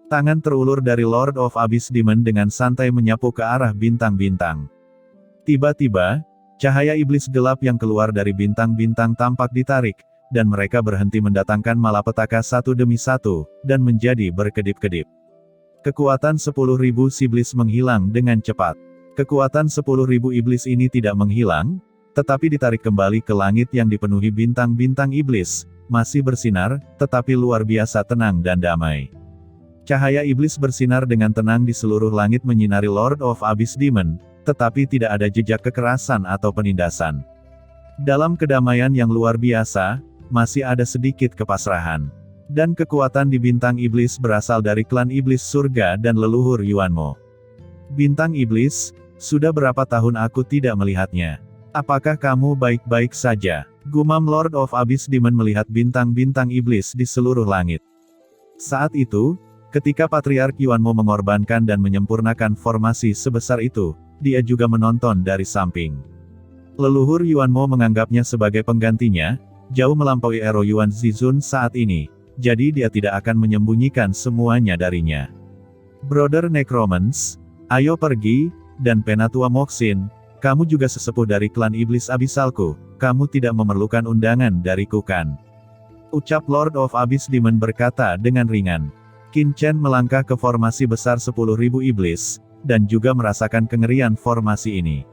Tangan terulur dari Lord of Abyss Demon dengan santai menyapu ke arah bintang-bintang. Tiba-tiba, cahaya iblis gelap yang keluar dari bintang-bintang tampak ditarik, dan mereka berhenti mendatangkan malapetaka satu demi satu, dan menjadi berkedip-kedip. Kekuatan 10.000 iblis menghilang dengan cepat. Kekuatan 10.000 iblis ini tidak menghilang, tetapi ditarik kembali ke langit yang dipenuhi bintang-bintang iblis, masih bersinar, tetapi luar biasa tenang dan damai. Cahaya iblis bersinar dengan tenang di seluruh langit menyinari Lord of Abyss Demon, tetapi tidak ada jejak kekerasan atau penindasan. Dalam kedamaian yang luar biasa, masih ada sedikit kepasrahan. Dan kekuatan di bintang iblis berasal dari klan iblis surga dan leluhur Yuanmo. Bintang iblis, sudah berapa tahun aku tidak melihatnya. Apakah kamu baik-baik saja? Gumam Lord of Abyss Demon melihat bintang-bintang iblis di seluruh langit. Saat itu, ketika Patriark Yuanmo mengorbankan dan menyempurnakan formasi sebesar itu, dia juga menonton dari samping. Leluhur Yuanmo menganggapnya sebagai penggantinya, jauh melampaui Ero Yuan Zizun saat ini, jadi dia tidak akan menyembunyikan semuanya darinya. Brother Necromans, ayo pergi, dan Penatua Moxin, kamu juga sesepuh dari klan iblis abisalku, kamu tidak memerlukan undangan dariku kan? Ucap Lord of Abyss Demon berkata dengan ringan. Qin Chen melangkah ke formasi besar 10.000 iblis, dan juga merasakan kengerian formasi ini.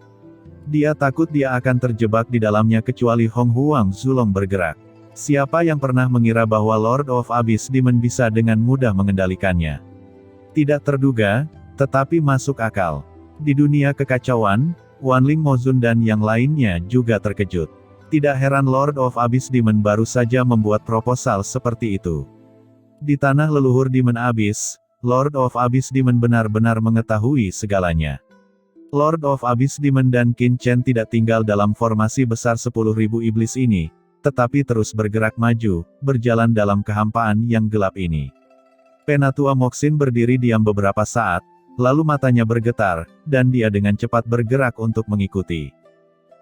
Dia takut dia akan terjebak di dalamnya kecuali Hong Huang Zulong bergerak. Siapa yang pernah mengira bahwa Lord of Abyss Demon bisa dengan mudah mengendalikannya? Tidak terduga, tetapi masuk akal. Di dunia kekacauan, Wanling Mozun dan yang lainnya juga terkejut. Tidak heran Lord of Abyss Demon baru saja membuat proposal seperti itu. Di tanah leluhur Demon Abyss, Lord of Abyss Demon benar-benar mengetahui segalanya. Lord of Abyss Demon dan Qin Chen tidak tinggal dalam formasi besar 10.000 iblis ini, tetapi terus bergerak maju, berjalan dalam kehampaan yang gelap ini. Penatua Moxin berdiri diam beberapa saat, lalu matanya bergetar, dan dia dengan cepat bergerak untuk mengikuti.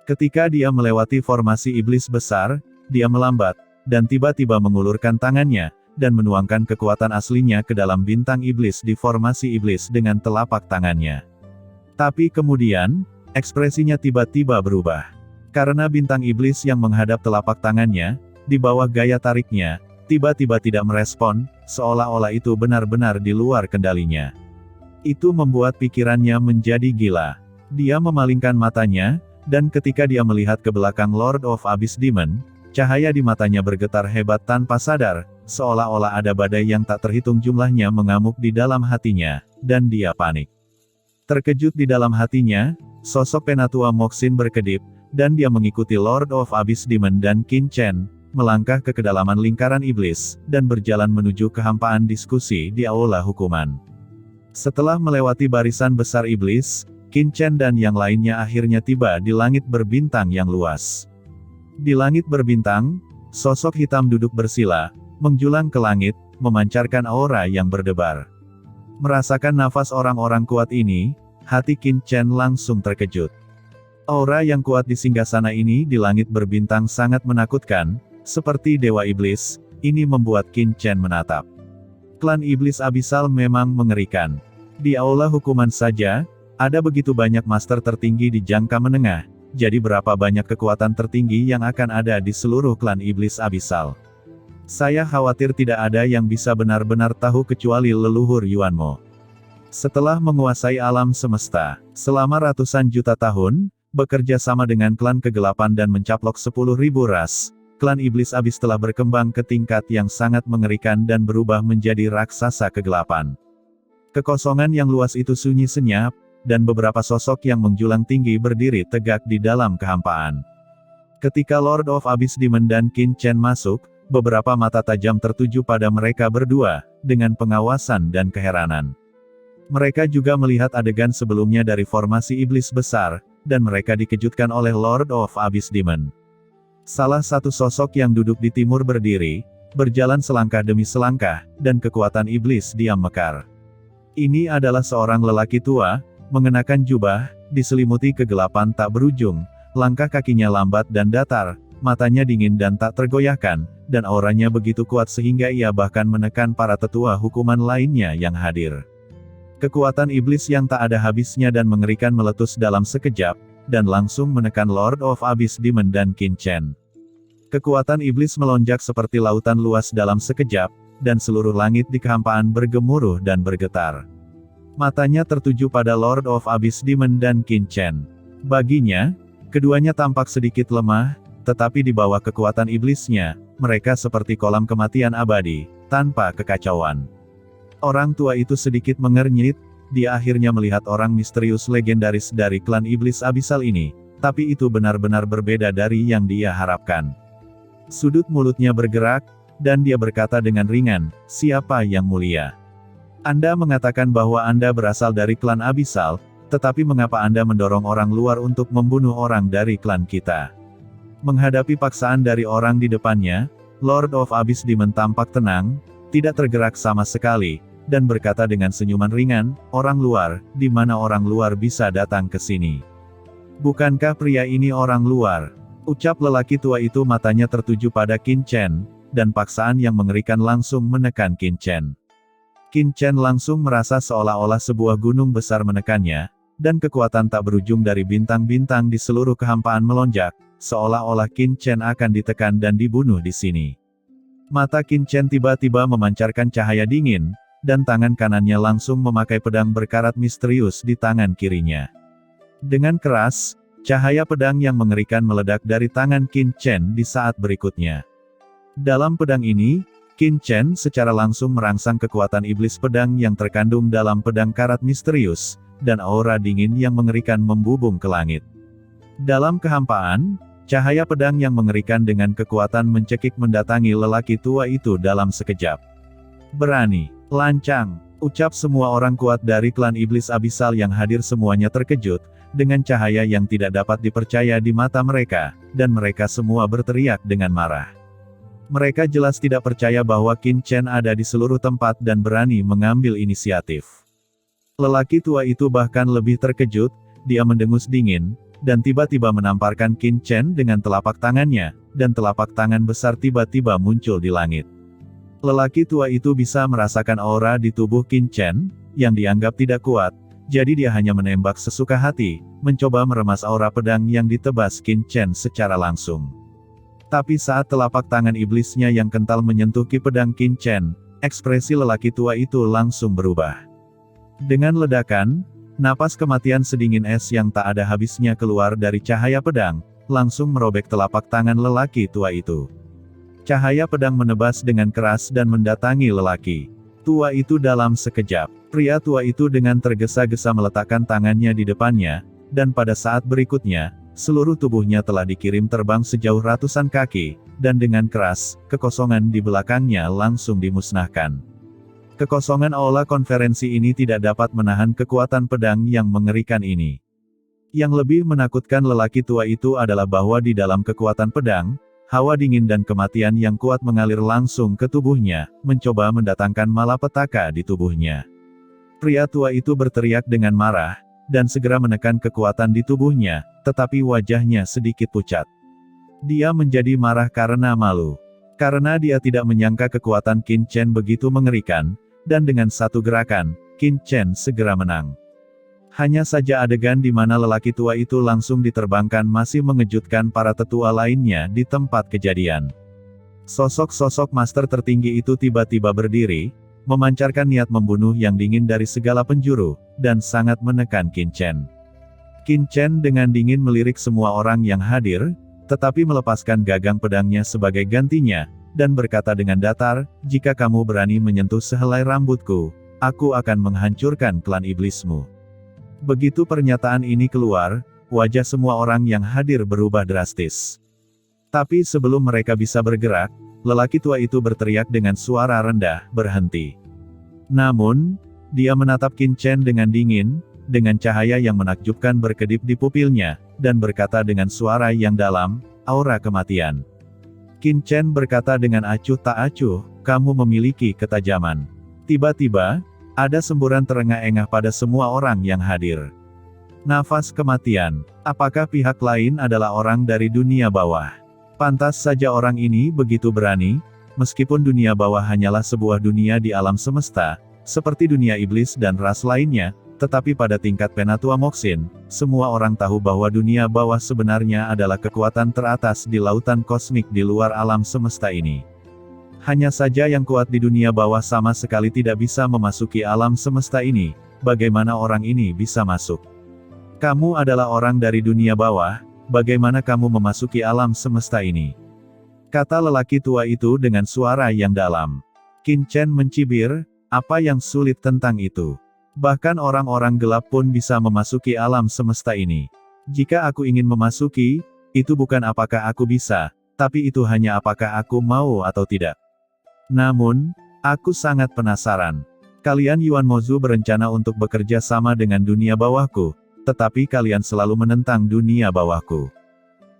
Ketika dia melewati formasi iblis besar, dia melambat, dan tiba-tiba mengulurkan tangannya, dan menuangkan kekuatan aslinya ke dalam bintang iblis di formasi iblis dengan telapak tangannya. Tapi kemudian, ekspresinya tiba-tiba berubah. Karena bintang iblis yang menghadap telapak tangannya, di bawah gaya tariknya, tiba-tiba tidak merespon, seolah-olah itu benar-benar di luar kendalinya. Itu membuat pikirannya menjadi gila. Dia memalingkan matanya, dan ketika dia melihat ke belakang Lord of Abyss Demon, cahaya di matanya bergetar hebat tanpa sadar, seolah-olah ada badai yang tak terhitung jumlahnya mengamuk di dalam hatinya, dan dia panik. Terkejut di dalam hatinya, sosok Penatua Moxin berkedip, dan dia mengikuti Lord of Abyss Demon dan Qin Chen, melangkah ke kedalaman lingkaran iblis, dan berjalan menuju kehampaan diskusi di aula hukuman. Setelah melewati barisan besar iblis, Qin Chen dan yang lainnya akhirnya tiba di langit berbintang yang luas. Di langit berbintang, sosok hitam duduk bersila, menjulang ke langit, memancarkan aura yang berdebar. Merasakan nafas orang-orang kuat ini, hati Qin Chen langsung terkejut. Aura yang kuat di singgasana ini di langit berbintang sangat menakutkan, seperti dewa iblis, ini membuat Qin Chen menatap. Klan iblis abisal memang mengerikan. Di aula hukuman saja, ada begitu banyak master tertinggi di jangka menengah, jadi berapa banyak kekuatan tertinggi yang akan ada di seluruh klan iblis abisal. Saya khawatir tidak ada yang bisa benar-benar tahu kecuali leluhur Yuanmo. Setelah menguasai alam semesta, selama ratusan juta tahun, bekerja sama dengan klan kegelapan dan mencaplok 10.000 ras, klan iblis abis telah berkembang ke tingkat yang sangat mengerikan dan berubah menjadi raksasa kegelapan. Kekosongan yang luas itu sunyi senyap, dan beberapa sosok yang menjulang tinggi berdiri tegak di dalam kehampaan. Ketika Lord of Abyss Demon dan Qin Chen masuk, beberapa mata tajam tertuju pada mereka berdua, dengan pengawasan dan keheranan. Mereka juga melihat adegan sebelumnya dari formasi iblis besar, dan mereka dikejutkan oleh Lord of Abyss Demon. Salah satu sosok yang duduk di timur berdiri, berjalan selangkah demi selangkah, dan kekuatan iblis diam mekar. Ini adalah seorang lelaki tua, mengenakan jubah, diselimuti kegelapan tak berujung, langkah kakinya lambat dan datar, matanya dingin dan tak tergoyahkan, dan auranya begitu kuat sehingga ia bahkan menekan para tetua hukuman lainnya yang hadir. Kekuatan iblis yang tak ada habisnya dan mengerikan meletus dalam sekejap, dan langsung menekan Lord of Abyss Demon dan Qin Chen. Kekuatan iblis melonjak seperti lautan luas dalam sekejap, dan seluruh langit di kehampaan bergemuruh dan bergetar. Matanya tertuju pada Lord of Abyss Demon dan Qin Chen. Baginya, keduanya tampak sedikit lemah, tetapi di bawah kekuatan iblisnya, mereka seperti kolam kematian abadi, tanpa kekacauan. Orang tua itu sedikit mengernyit, dia akhirnya melihat orang misterius legendaris dari klan iblis abisal ini, tapi itu benar-benar berbeda dari yang dia harapkan. Sudut mulutnya bergerak, dan dia berkata dengan ringan, "Siapa yang mulia? Anda mengatakan bahwa Anda berasal dari klan abisal, tetapi mengapa Anda mendorong orang luar untuk membunuh orang dari klan kita?" Menghadapi paksaan dari orang di depannya, Lord of Abyss Demon tampak tenang, tidak tergerak sama sekali, dan berkata dengan senyuman ringan, "Orang luar, di mana orang luar bisa datang ke sini? Bukankah pria ini orang luar?" Ucap lelaki tua itu matanya tertuju pada Qin Chen, dan paksaan yang mengerikan langsung menekan Qin Chen. Qin Chen langsung merasa seolah-olah sebuah gunung besar menekannya, dan kekuatan tak berujung dari bintang-bintang di seluruh kehampaan melonjak, seolah-olah Qin Chen akan ditekan dan dibunuh di sini. Mata Qin Chen tiba-tiba memancarkan cahaya dingin, dan tangan kanannya langsung memakai pedang berkarat misterius di tangan kirinya. Dengan keras, cahaya pedang yang mengerikan meledak dari tangan Qin Chen di saat berikutnya. Dalam pedang ini, Qin Chen secara langsung merangsang kekuatan iblis pedang yang terkandung dalam pedang karat misterius, dan aura dingin yang mengerikan membubung ke langit. Dalam kehampaan, cahaya pedang yang mengerikan dengan kekuatan mencekik mendatangi lelaki tua itu dalam sekejap. "Berani, lancang," ucap semua orang kuat dari klan iblis abisal yang hadir semuanya terkejut, dengan cahaya yang tidak dapat dipercaya di mata mereka, dan mereka semua berteriak dengan marah. Mereka jelas tidak percaya bahwa Qin Chen ada di seluruh tempat dan berani mengambil inisiatif. Lelaki tua itu bahkan lebih terkejut, dia mendengus dingin, dan tiba-tiba menamparkan Qin Chen dengan telapak tangannya, dan telapak tangan besar tiba-tiba muncul di langit. Lelaki tua itu bisa merasakan aura di tubuh Qin Chen, yang dianggap tidak kuat, jadi dia hanya menembak sesuka hati, mencoba meremas aura pedang yang ditebas Qin Chen secara langsung. Tapi saat telapak tangan iblisnya yang kental menyentuh ki pedang Qin Chen, ekspresi lelaki tua itu langsung berubah. Dengan ledakan, napas kematian sedingin es yang tak ada habisnya keluar dari cahaya pedang, langsung merobek telapak tangan lelaki tua itu. Cahaya pedang menebas dengan keras dan mendatangi lelaki tua itu dalam sekejap. Pria tua itu dengan tergesa-gesa meletakkan tangannya di depannya, dan pada saat berikutnya, seluruh tubuhnya telah dikirim terbang sejauh ratusan kaki, dan dengan keras, kekosongan di belakangnya langsung dimusnahkan. Kekosongan aula konferensi ini tidak dapat menahan kekuatan pedang yang mengerikan ini. Yang lebih menakutkan lelaki tua itu adalah bahwa di dalam kekuatan pedang, hawa dingin dan kematian yang kuat mengalir langsung ke tubuhnya, mencoba mendatangkan malapetaka di tubuhnya. Pria tua itu berteriak dengan marah, dan segera menekan kekuatan di tubuhnya, tetapi wajahnya sedikit pucat. Dia menjadi marah karena malu. Karena dia tidak menyangka kekuatan Qin Chen begitu mengerikan, dan dengan satu gerakan, Qin Chen segera menang. Hanya saja adegan di mana lelaki tua itu langsung diterbangkan masih mengejutkan para tetua lainnya di tempat kejadian. Sosok-sosok master tertinggi itu tiba-tiba berdiri, memancarkan niat membunuh yang dingin dari segala penjuru, dan sangat menekan Qin Chen. Qin Chen dengan dingin melirik semua orang yang hadir, tetapi melepaskan gagang pedangnya sebagai gantinya, dan berkata dengan datar, "Jika kamu berani menyentuh sehelai rambutku, aku akan menghancurkan klan iblismu." Begitu pernyataan ini keluar, wajah semua orang yang hadir berubah drastis. Tapi sebelum mereka bisa bergerak, lelaki tua itu berteriak dengan suara rendah, "Berhenti." Namun, dia menatap Qin Chen dengan dingin, dengan cahaya yang menakjubkan berkedip di pupilnya, dan berkata dengan suara yang dalam, "Aura kematian." Qin Chen berkata dengan acuh tak acuh, "Kamu memiliki ketajaman." Tiba-tiba, ada semburan terengah-engah pada semua orang yang hadir. Nafas kematian. Apakah pihak lain adalah orang dari dunia bawah? Pantas saja orang ini begitu berani, meskipun dunia bawah hanyalah sebuah dunia di alam semesta, seperti dunia iblis dan ras lainnya, tetapi pada tingkat Penatua Mokshin, semua orang tahu bahwa dunia bawah sebenarnya adalah kekuatan teratas di lautan kosmik di luar alam semesta ini. Hanya saja yang kuat di dunia bawah sama sekali tidak bisa memasuki alam semesta ini, bagaimana orang ini bisa masuk? Kamu adalah orang dari dunia bawah, bagaimana kamu memasuki alam semesta ini? Kata lelaki tua itu dengan suara yang dalam. Qin Chen mencibir, apa yang sulit tentang itu? Bahkan orang-orang gelap pun bisa memasuki alam semesta ini. Jika aku ingin memasuki, itu bukan apakah aku bisa, tapi itu hanya apakah aku mau atau tidak. Namun, aku sangat penasaran. Kalian Yuan Mozu berencana untuk bekerja sama dengan dunia bawahku, tetapi kalian selalu menentang dunia bawahku.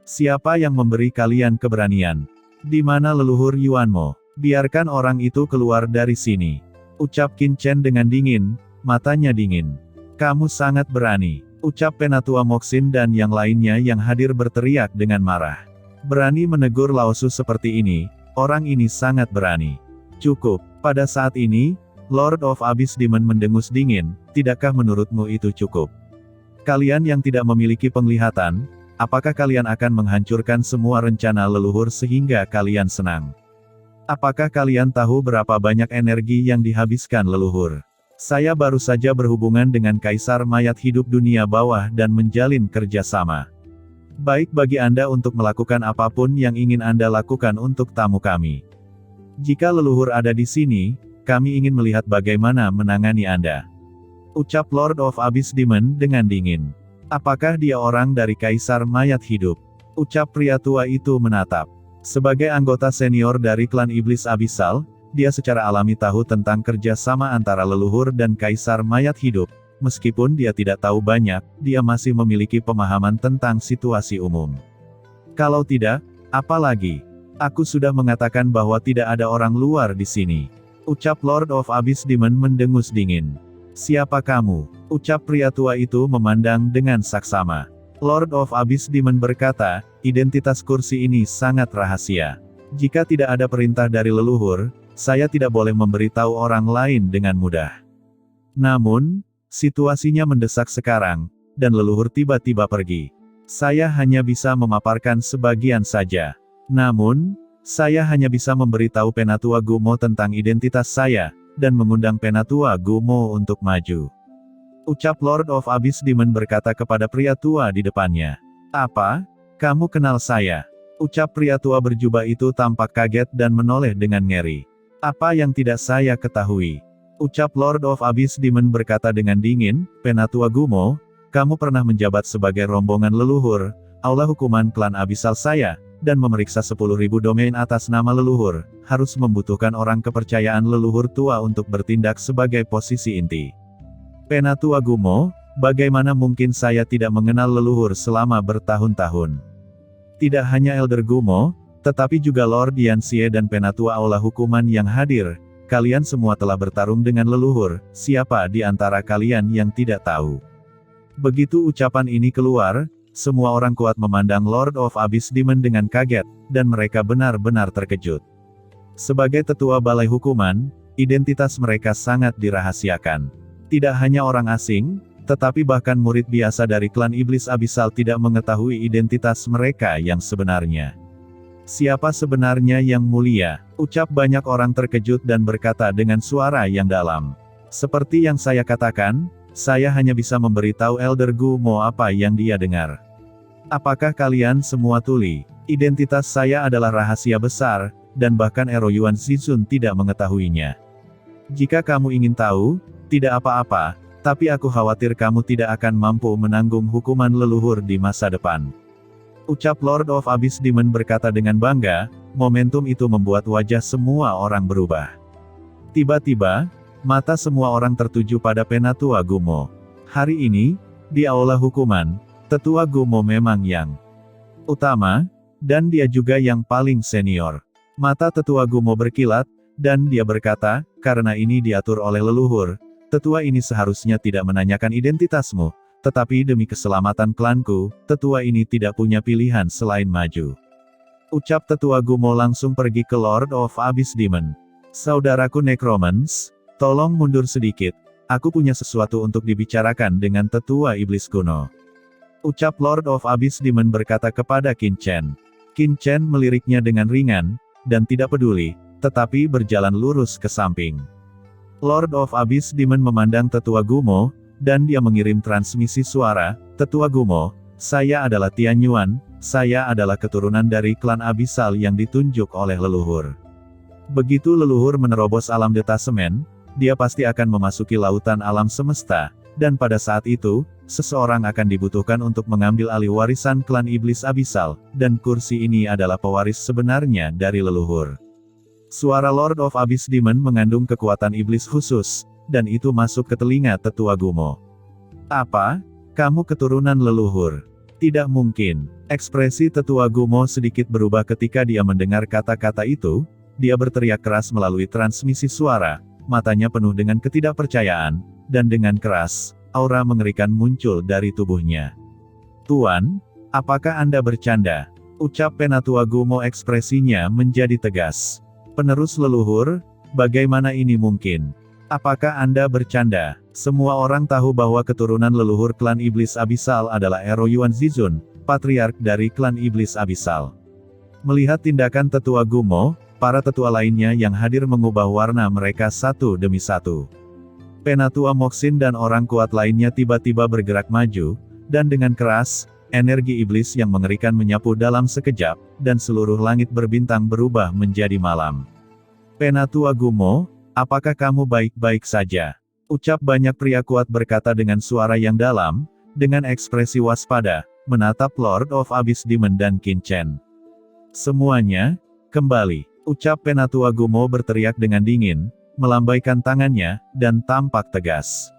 Siapa yang memberi kalian keberanian? Di mana leluhur Yuan Mo? Biarkan orang itu keluar dari sini. Ucap Qin Chen dengan dingin, matanya dingin. Kamu sangat berani. Ucap Penatua Mokshin dan yang lainnya yang hadir berteriak dengan marah. Berani menegur Laosu seperti ini, orang ini sangat berani. Cukup. Pada saat ini, Lord of Abyss Demon mendengus dingin, tidakkah menurutmu itu cukup? Kalian yang tidak memiliki penglihatan, apakah kalian akan menghancurkan semua rencana leluhur sehingga kalian senang? Apakah kalian tahu berapa banyak energi yang dihabiskan leluhur? Saya baru saja berhubungan dengan Kaisar Mayat Hidup Dunia Bawah dan menjalin kerjasama. Baik bagi Anda untuk melakukan apapun yang ingin Anda lakukan untuk tamu kami. Jika leluhur ada di sini, kami ingin melihat bagaimana menangani Anda. Ucap Lord of Abyss Demon dengan dingin. Apakah dia orang dari Kaisar Mayat Hidup? Ucap pria tua itu menatap. Sebagai anggota senior dari klan Iblis Abyssal, dia secara alami tahu tentang kerjasama antara leluhur dan Kaisar Mayat Hidup. Meskipun dia tidak tahu banyak, dia masih memiliki pemahaman tentang situasi umum. Kalau tidak, apa lagi? Aku sudah mengatakan bahwa tidak ada orang luar di sini. Ucap Lord of Abyss Demon mendengus dingin. Siapa kamu? Ucap pria tua itu memandang dengan saksama. Lord of Abyss Demon berkata, identitas kursi ini sangat rahasia. Jika tidak ada perintah dari leluhur, saya tidak boleh memberitahu orang lain dengan mudah. Namun, situasinya mendesak sekarang, dan leluhur tiba-tiba pergi. Saya hanya bisa memaparkan sebagian saja. Namun, saya hanya bisa memberitahu Penatua Gumo tentang identitas saya, dan mengundang Penatua Gumo untuk maju. Ucap Lord of Abyss Demon berkata kepada pria tua di depannya. Apa? Kamu kenal saya? Ucap pria tua berjubah itu tampak kaget dan menoleh dengan ngeri. Apa yang tidak saya ketahui? Ucap Lord of Abyss Demon berkata dengan dingin, Penatua Gumo, kamu pernah menjabat sebagai rombongan leluhur, aula hukuman klan Abyssal saya, dan memeriksa 10.000 domain atas nama leluhur, harus membutuhkan orang kepercayaan leluhur tua untuk bertindak sebagai posisi inti. Penatua Gumo, bagaimana mungkin saya tidak mengenal leluhur selama bertahun-tahun? Tidak hanya Elder Gumo, tetapi juga Lord Yanxie dan Penatua Aula Hukuman yang hadir, kalian semua telah bertarung dengan leluhur, siapa di antara kalian yang tidak tahu? Begitu ucapan ini keluar, semua orang kuat memandang Lord of Abyss Demon dengan kaget, dan mereka benar-benar terkejut. Sebagai tetua balai hukuman, identitas mereka sangat dirahasiakan. Tidak hanya orang asing, tetapi bahkan murid biasa dari klan Iblis Abyssal tidak mengetahui identitas mereka yang sebenarnya. Siapa sebenarnya yang mulia? Ucap banyak orang terkejut dan berkata dengan suara yang dalam. Seperti yang saya katakan, saya hanya bisa memberitahu Elder Gumo apa yang dia dengar. Apakah kalian semua tuli? Identitas saya adalah rahasia besar, dan bahkan Ero Yuan Zizun tidak mengetahuinya. Jika kamu ingin tahu, tidak apa-apa, tapi aku khawatir kamu tidak akan mampu menanggung hukuman leluhur di masa depan. Ucap Lord of Abyss Demon berkata dengan bangga, momentum itu membuat wajah semua orang berubah. Tiba-tiba, mata semua orang tertuju pada Penatua Gumo. Hari ini, di aula hukuman, Tetua Gumo memang yang utama, dan dia juga yang paling senior. Mata Tetua Gumo berkilat, dan dia berkata, karena ini diatur oleh leluhur, tetua ini seharusnya tidak menanyakan identitasmu. Tetapi demi keselamatan klanku, tetua ini tidak punya pilihan selain maju. Ucap Tetua Gumo langsung pergi ke Lord of Abyss Demon. Saudaraku Necromans, tolong mundur sedikit. Aku punya sesuatu untuk dibicarakan dengan Tetua Iblis kuno. Ucap Lord of Abyss Demon berkata kepada Qin Chen. Qin Chen meliriknya dengan ringan, dan tidak peduli, tetapi berjalan lurus ke samping. Lord of Abyss Demon memandang Tetua Gumo, dan dia mengirim transmisi suara, Tetua Gumo, saya adalah Tian Yuan, saya adalah keturunan dari klan Abyssal yang ditunjuk oleh leluhur. Begitu leluhur menerobos alam detasemen, dia pasti akan memasuki lautan alam semesta, dan pada saat itu, seseorang akan dibutuhkan untuk mengambil alih warisan klan iblis Abyssal, dan kursi ini adalah pewaris sebenarnya dari leluhur. Suara Lord of Abyss Demon mengandung kekuatan iblis khusus, dan itu masuk ke telinga Tetua Gumo. Apa? Kamu keturunan leluhur? Tidak mungkin. Ekspresi Tetua Gumo sedikit berubah ketika dia mendengar kata-kata itu. Dia berteriak keras melalui transmisi suara, matanya penuh dengan ketidakpercayaan, dan dengan keras, aura mengerikan muncul dari tubuhnya. Tuan, apakah Anda bercanda? Ucap Penatua Gumo ekspresinya menjadi tegas. Penerus leluhur, bagaimana ini mungkin? Apakah Anda bercanda? Semua orang tahu bahwa keturunan leluhur klan iblis Abyssal adalah Ero Yuan Zizun, patriark dari klan iblis Abyssal. Melihat tindakan Tetua Gumo, para tetua lainnya yang hadir mengubah warna mereka satu demi satu. Penatua Moxin dan orang kuat lainnya tiba-tiba bergerak maju, dan dengan keras, energi iblis yang mengerikan menyapu dalam sekejap, dan seluruh langit berbintang berubah menjadi malam. Penatua Gumo, apakah kamu baik-baik saja? Ucap banyak pria kuat berkata dengan suara yang dalam, dengan ekspresi waspada, menatap Lord of Abyss Demon dan Qin Chen. Semuanya, kembali. Ucap Penatua Gumo berteriak dengan dingin, melambaikan tangannya, dan tampak tegas.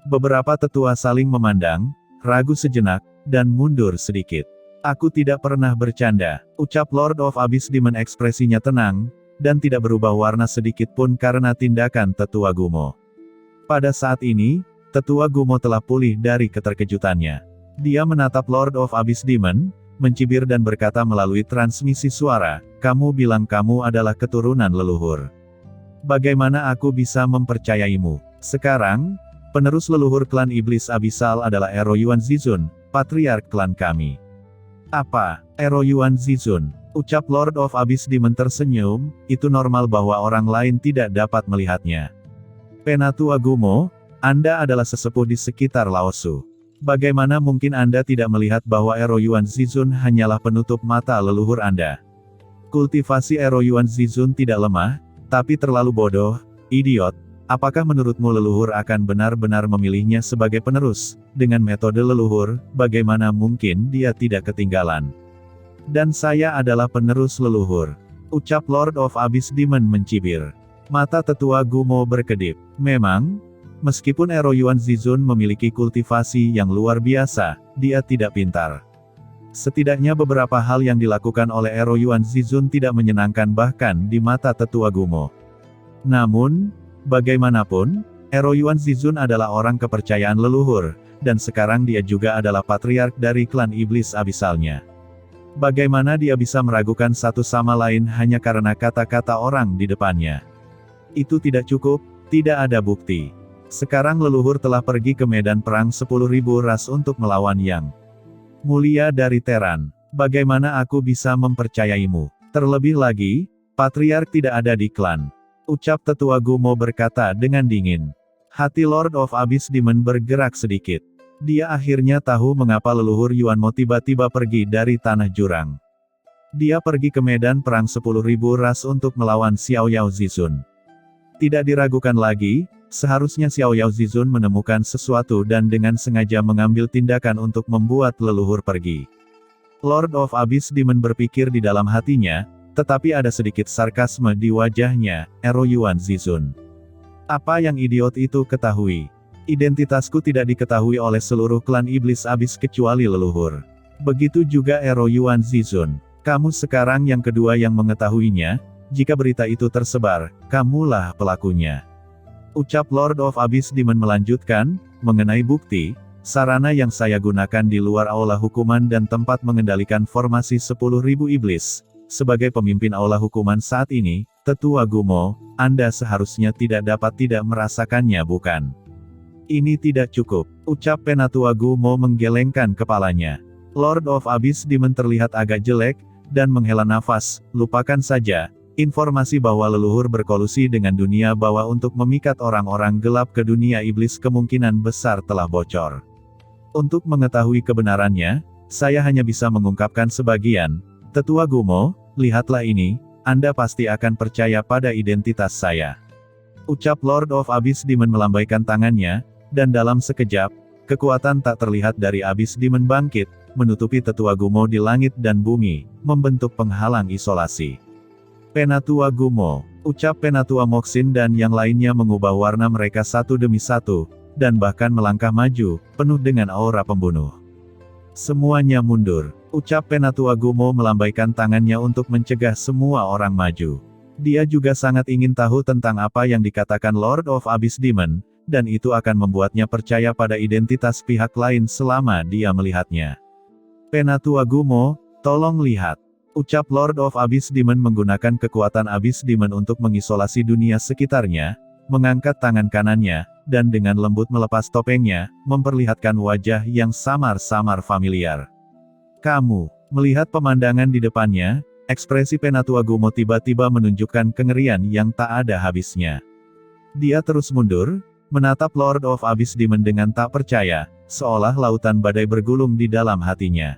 Beberapa tetua saling memandang, ragu sejenak, dan mundur sedikit. Aku tidak pernah bercanda, ucap Lord of Abyss Demon ekspresinya tenang, dan tidak berubah warna sedikit pun karena tindakan Tetua Gumo. Pada saat ini, Tetua Gumo telah pulih dari keterkejutannya. Dia menatap Lord of Abyss Demon, mencibir dan berkata melalui transmisi suara, kamu bilang kamu adalah keturunan leluhur. Bagaimana aku bisa mempercayaimu? Sekarang, penerus leluhur klan iblis Abyssal adalah Ero Yuan Zizun, patriark klan kami. Apa? Ero Yuan Zizun? Ucap Lord of Abyss Demon tersenyum, itu normal bahwa orang lain tidak dapat melihatnya. Penatua Gumo, Anda adalah sesepuh di sekitar Laosu. Bagaimana mungkin Anda tidak melihat bahwa Ero Yuan Zizun hanyalah penutup mata leluhur Anda? Kultivasi Ero Yuan Zizun tidak lemah, tapi terlalu bodoh, idiot. Apakah menurutmu leluhur akan benar-benar memilihnya sebagai penerus? Dengan metode leluhur, bagaimana mungkin dia tidak ketinggalan? Dan saya adalah penerus leluhur. Ucap Lord of Abyss Demon mencibir. Mata Tetua Gumo berkedip. Memang, meskipun Ero Yuan Zizun memiliki kultivasi yang luar biasa, dia tidak pintar. Setidaknya beberapa hal yang dilakukan oleh Ero Yuan Zizun tidak menyenangkan bahkan di mata Tetua Gumo. Namun, bagaimanapun, Ero Yuan Zizun adalah orang kepercayaan leluhur, dan sekarang dia juga adalah patriark dari klan iblis Abyssalnya. Bagaimana dia bisa meragukan satu sama lain hanya karena kata-kata orang di depannya? Itu tidak cukup, tidak ada bukti. Sekarang leluhur telah pergi ke medan perang 10.000 ras untuk melawan Yang Mulia dari Teran. Bagaimana aku bisa mempercayaimu? Terlebih lagi, patriark tidak ada di klan. Ucap Tetua Gumo berkata dengan dingin. Hati Lord of Abyss Demon bergerak sedikit. Dia akhirnya tahu mengapa leluhur Yuanmo tiba-tiba pergi dari Tanah Jurang. Dia pergi ke medan perang 10.000 ras untuk melawan Xiao Yao Zizun. Tidak diragukan lagi, seharusnya Xiao Yao Zizun menemukan sesuatu dan dengan sengaja mengambil tindakan untuk membuat leluhur pergi. Lord of Abyss Demon berpikir di dalam hatinya, tetapi ada sedikit sarkasme di wajahnya, Ero Yuan Zizun. Apa yang idiot itu ketahui? Identitasku tidak diketahui oleh seluruh klan iblis abis kecuali leluhur. Begitu juga Ero Yuan Zizun. Kamu sekarang yang kedua yang mengetahuinya, jika berita itu tersebar, kamulah pelakunya. Ucap Lord of Abyss Demon melanjutkan, mengenai bukti, sarana yang saya gunakan di luar aula hukuman dan tempat mengendalikan formasi 10.000 iblis. sebagai pemimpin aula hukuman saat ini, Tetua Gumo, Anda seharusnya tidak dapat tidak merasakannya bukan? Ini tidak cukup, ucap Penatua Gumo menggelengkan kepalanya. Lord of Abyss Demon terlihat agak jelek, dan menghela nafas, lupakan saja. Informasi bahwa leluhur berkolusi dengan dunia bawah untuk memikat orang-orang gelap ke dunia iblis kemungkinan besar telah bocor. Untuk mengetahui kebenarannya, saya hanya bisa mengungkapkan sebagian. Tetua Gumo, lihatlah ini, Anda pasti akan percaya pada identitas saya. Ucap Lord of Abyss Demon melambaikan tangannya, dan dalam sekejap, kekuatan tak terlihat dari Abyss Demon bangkit, menutupi Tetua Gumo di langit dan bumi, membentuk penghalang isolasi. Penatua Gumo, ucap Penatua Moxin dan yang lainnya mengubah warna mereka satu demi satu, dan bahkan melangkah maju, penuh dengan aura pembunuh. Semuanya mundur, ucap Penatua Gumo melambaikan tangannya untuk mencegah semua orang maju. Dia juga sangat ingin tahu tentang apa yang dikatakan Lord of Abyss Demon, dan itu akan membuatnya percaya pada identitas pihak lain selama dia melihatnya. Penatua Gumo, tolong lihat. Ucap Lord of Abyss Demon menggunakan kekuatan Abyss Demon untuk mengisolasi dunia sekitarnya, mengangkat tangan kanannya, dan dengan lembut melepas topengnya, memperlihatkan wajah yang samar-samar familiar. Kamu, melihat pemandangan di depannya, ekspresi Penatua Gumo tiba-tiba menunjukkan kengerian yang tak ada habisnya. Dia terus mundur, menatap Lord of Abyss Demon dengan tak percaya, seolah lautan badai bergulung di dalam hatinya.